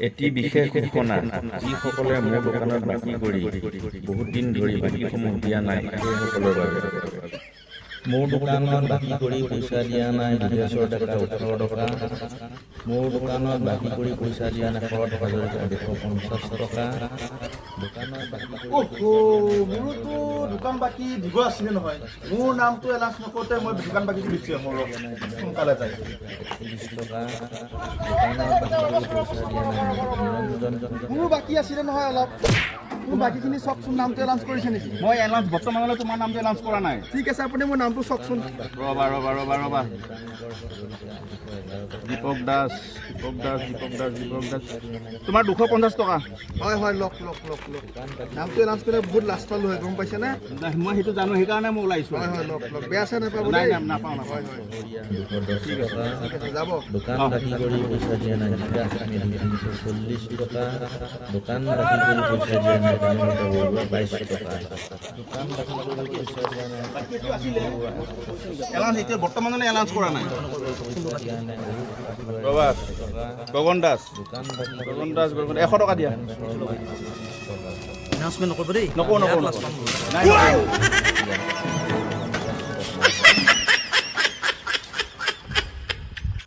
এটি বিশেষ ঘোষণা যিসকলে মোৰ দোকানত বাকি কৰি বহুত দিন ধৰি বাকীসমূহ দিয়া নাই সেইসকলৰ বাবে মোৰ দোকানত বাকী কৰি পইচা দিয়া নাই বিদেশৰ টকা 18 টকা মোৰ দোকানত বাকী কৰি পইচা দিয়া নাই শৰৎ হাজৰিকা 250 টকা দোকানত বাকী মোৰতো দোকান বাকী দিব আছিলে নহয় মোৰ নামটো এলাউন্স নকৰোঁতে মই দোকান বাকী দিছোঁ মোৰ সোনকালে যায় 30 টকা দোকানত বাকী কৰি পইচা দিয়া নাই মোৰ বাকী আছিলে নহয় অলপ মোৰ বাকীখিনি চাওকচোন নামটো এলাউন্স কৰিছে নেকি মই এলাউন্স বৰ্তমানলৈ তোমাৰ নামটো এলাউন্স কৰা নাই ঠিক আছে আপুনি মোৰ নামটো চাওকচোন ৰবা দীপক দাস তোমাৰ 250 টকা হয় হয় লওক নামটো এলাউন্স কৰিলে বহুত লাজ পালোঁ হয় গম পাইছেনে মই সেইটো জানো সেইকাৰণে মই ওলাইছোঁ হয় হয় লওক বেয়া চেয়া নাপাব নাই দেই নাপাওঁ হয় হয় 210 ঠিক আছে যাব দোকান বাকী কৰি পইচা দিয়া নাই 340 টকা দোকান বাকী কৰি পইচা দিয়া নাই 22 টকা দোকান বাকী কৰি পইচা দিয়া নাই এলাউন্স এতিয়া বৰ্তমানলৈ এলাউন্স কৰা নাই দিয়া নাই ৰবা গগন দাস দোকান বাকী 100 টকা দিয়া টকা এনাউন্সমেণ্ট নকৰিব দেই নকওঁ নাই